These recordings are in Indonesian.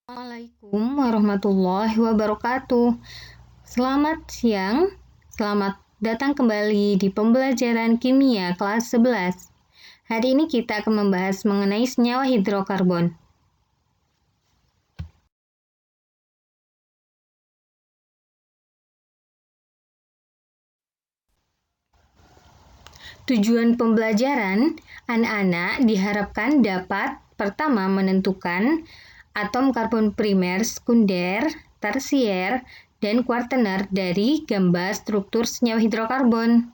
Assalamualaikum warahmatullahi wabarakatuh. Selamat siang, selamat datang kembali di pembelajaran kimia kelas 11. Hari ini kita akan membahas mengenai senyawa hidrokarbon. Tujuan pembelajaran, anak-anak diharapkan dapat pertama menentukan atom karbon primer, sekunder, tersier, dan kuartener dari gambar struktur senyawa hidrokarbon.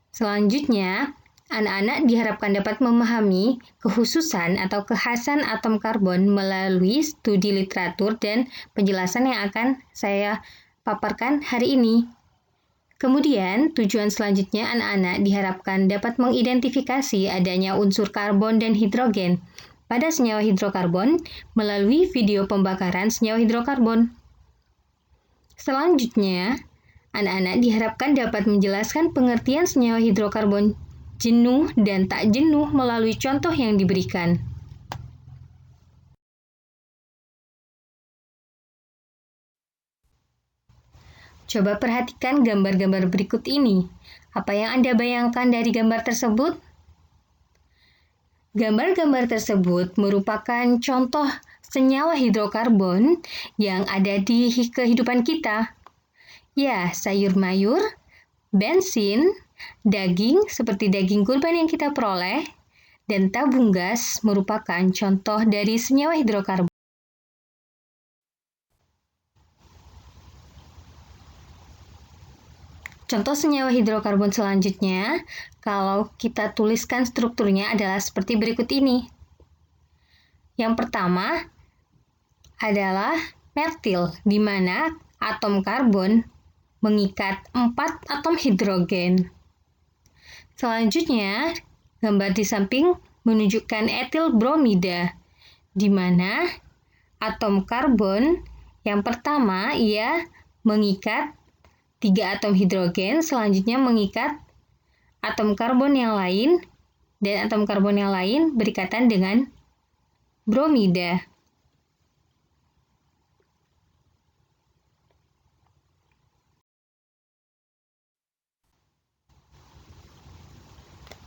Selanjutnya, anak-anak diharapkan dapat memahami kekhususan atau kekhasan atom karbon melalui studi literatur dan penjelasan yang akan saya paparkan hari ini. Kemudian, tujuan selanjutnya anak-anak diharapkan dapat mengidentifikasi adanya unsur karbon dan hidrogen pada senyawa hidrokarbon melalui video pembakaran senyawa hidrokarbon. Selanjutnya, anak-anak diharapkan dapat menjelaskan pengertian senyawa hidrokarbon jenuh dan tak jenuh melalui contoh yang diberikan. Coba perhatikan gambar-gambar berikut ini. Apa yang Anda bayangkan dari gambar tersebut? Gambar-gambar tersebut merupakan contoh senyawa hidrokarbon yang ada di kehidupan kita. Ya, sayur mayur, bensin, daging seperti daging kurban yang kita peroleh, dan tabung gas merupakan contoh dari senyawa hidrokarbon. Contoh senyawa hidrokarbon selanjutnya, kalau kita tuliskan strukturnya adalah seperti berikut ini. Yang pertama adalah metil, di mana atom karbon mengikat 4 atom hidrogen. Selanjutnya, gambar di samping menunjukkan etil bromida, di mana atom karbon yang pertama ia mengikat 3 atom hidrogen, selanjutnya mengikat atom karbon yang lain, dan atom karbon yang lain berikatan dengan bromida.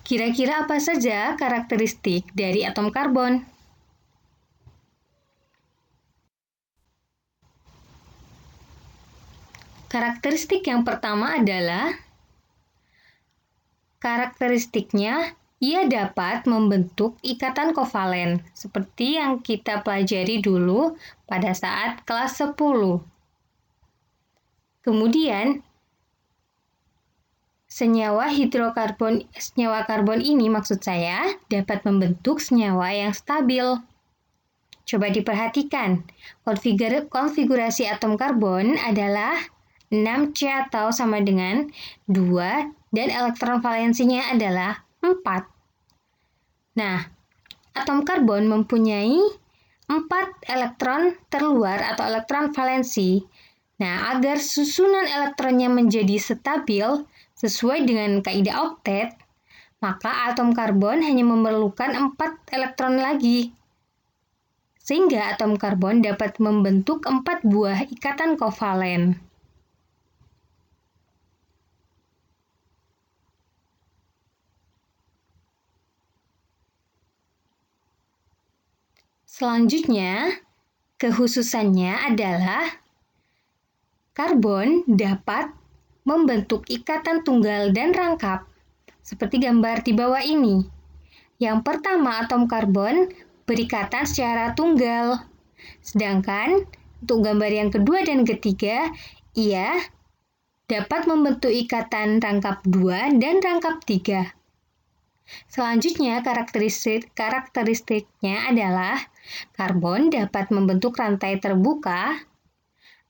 Kira-kira apa saja karakteristik dari atom karbon? Karakteristik yang pertama adalah karakteristiknya ia dapat membentuk ikatan kovalen, seperti yang kita pelajari dulu pada saat kelas 10. Kemudian, senyawa karbon ini maksud saya dapat membentuk senyawa yang stabil. Coba diperhatikan, konfigurasi atom karbon adalah 6C atau sama dengan 2 dan elektron valensinya adalah 4. Nah, atom karbon mempunyai 4 elektron terluar atau elektron valensi. Nah, agar susunan elektronnya menjadi stabil sesuai dengan kaidah oktet, maka atom karbon hanya memerlukan 4 elektron lagi. Sehingga atom karbon dapat membentuk 4 buah ikatan kovalen. Selanjutnya, kekhususannya adalah karbon dapat membentuk ikatan tunggal dan rangkap, seperti gambar di bawah ini. Yang pertama, atom karbon berikatan secara tunggal, sedangkan untuk gambar yang kedua dan ketiga, ia dapat membentuk ikatan rangkap 2 dan rangkap 3. Selanjutnya, karakteristiknya adalah karbon dapat membentuk rantai terbuka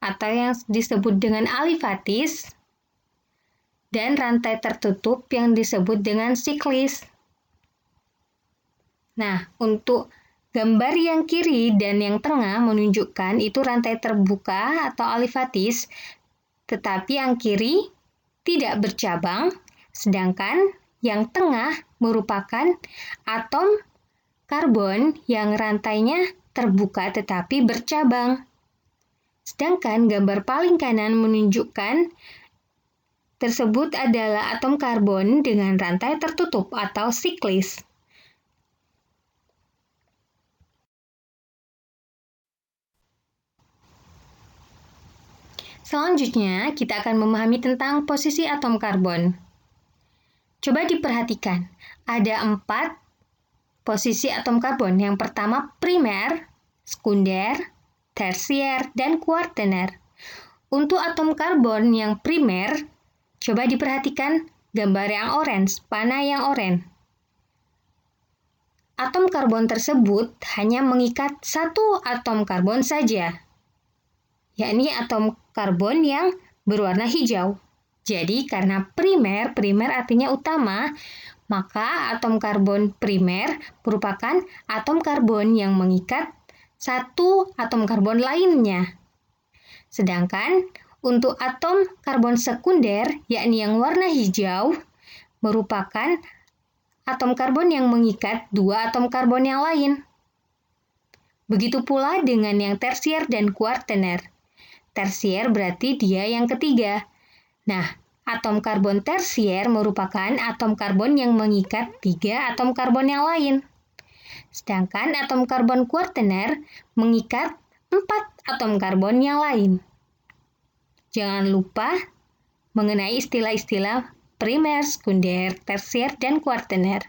atau yang disebut dengan alifatis dan rantai tertutup yang disebut dengan siklis. Nah, untuk gambar yang kiri dan yang tengah menunjukkan itu rantai terbuka atau alifatis, tetapi yang kiri tidak bercabang, sedangkan yang tengah merupakan atom karbon yang rantainya terbuka tetapi bercabang. Sedangkan gambar paling kanan menunjukkan tersebut adalah atom karbon dengan rantai tertutup atau siklis. Selanjutnya, kita akan memahami tentang posisi atom karbon. Coba diperhatikan, ada 4 posisi atom karbon. Yang pertama primer, sekunder, tersier, dan kuartener. Untuk atom karbon yang primer, coba diperhatikan gambar yang orange, panah yang oranye. Atom karbon tersebut hanya mengikat satu atom karbon saja, yakni atom karbon yang berwarna hijau. Jadi, karena primer artinya utama, maka atom karbon primer merupakan atom karbon yang mengikat satu atom karbon lainnya. Sedangkan untuk atom karbon sekunder, yakni yang warna hijau, merupakan atom karbon yang mengikat dua atom karbon yang lain. Begitu pula dengan yang tersier dan kuartener. Tersier berarti dia yang ketiga. Nah, atom karbon tersier merupakan atom karbon yang mengikat 3 atom karbon yang lain. Sedangkan atom karbon kuartener mengikat 4 atom karbon yang lain. Jangan lupa mengenai istilah-istilah primer, sekunder, tersier, dan kuartener.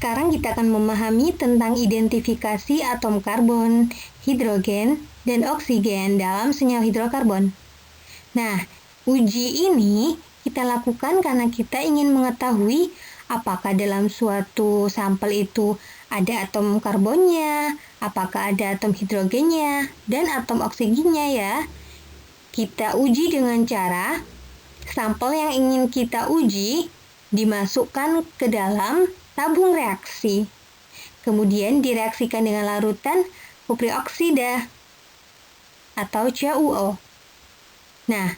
Sekarang kita akan memahami tentang identifikasi atom karbon, hidrogen, dan oksigen dalam senyawa hidrokarbon. Nah, uji ini kita lakukan karena kita ingin mengetahui apakah dalam suatu sampel itu ada atom karbonnya, apakah ada atom hidrogennya, dan atom oksigennya ya. Kita uji dengan cara sampel yang ingin kita uji dimasukkan ke dalam tabung reaksi. Kemudian direaksikan dengan larutan kuprioksida atau CuO. Nah,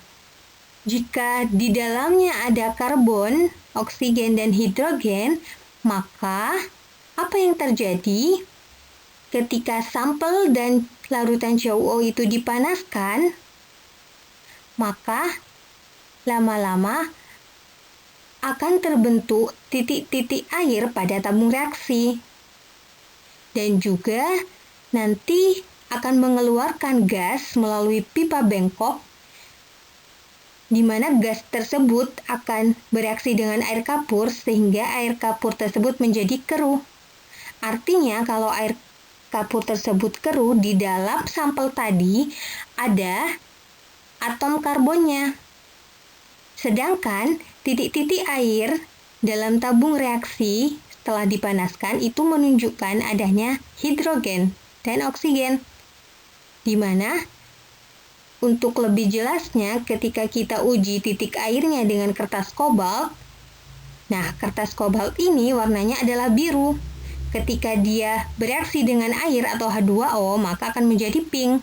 jika di dalamnya ada karbon, oksigen, dan hidrogen, maka apa yang terjadi ketika sampel dan larutan CuO itu dipanaskan? Maka lama-lama akan terbentuk titik-titik air pada tabung reaksi. Dan juga nanti akan mengeluarkan gas melalui pipa bengkok, di mana gas tersebut akan bereaksi dengan air kapur sehingga air kapur tersebut menjadi keruh. Artinya kalau air kapur tersebut keruh, di dalam sampel tadi ada atom karbonnya. Sedangkan titik-titik air dalam tabung reaksi setelah dipanaskan itu menunjukkan adanya hidrogen dan oksigen. Di mana untuk lebih jelasnya ketika kita uji titik airnya dengan kertas kobalt, nah kertas kobalt ini warnanya adalah biru. Ketika dia bereaksi dengan air atau H2O maka akan menjadi pink.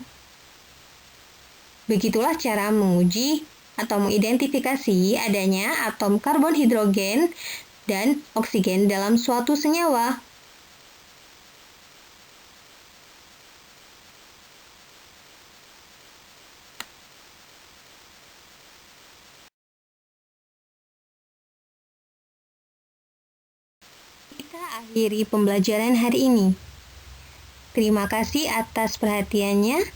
Begitulah cara menguji atau mengidentifikasi adanya atom karbon, hidrogen, dan oksigen dalam suatu senyawa. Kita akhiri pembelajaran hari ini. Terima kasih atas perhatiannya.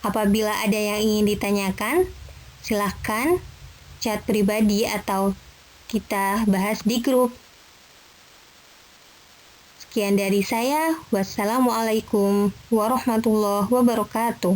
Apabila ada yang ingin ditanyakan, silahkan chat pribadi atau kita bahas di grup. Sekian dari saya. Wassalamualaikum warahmatullahi wabarakatuh.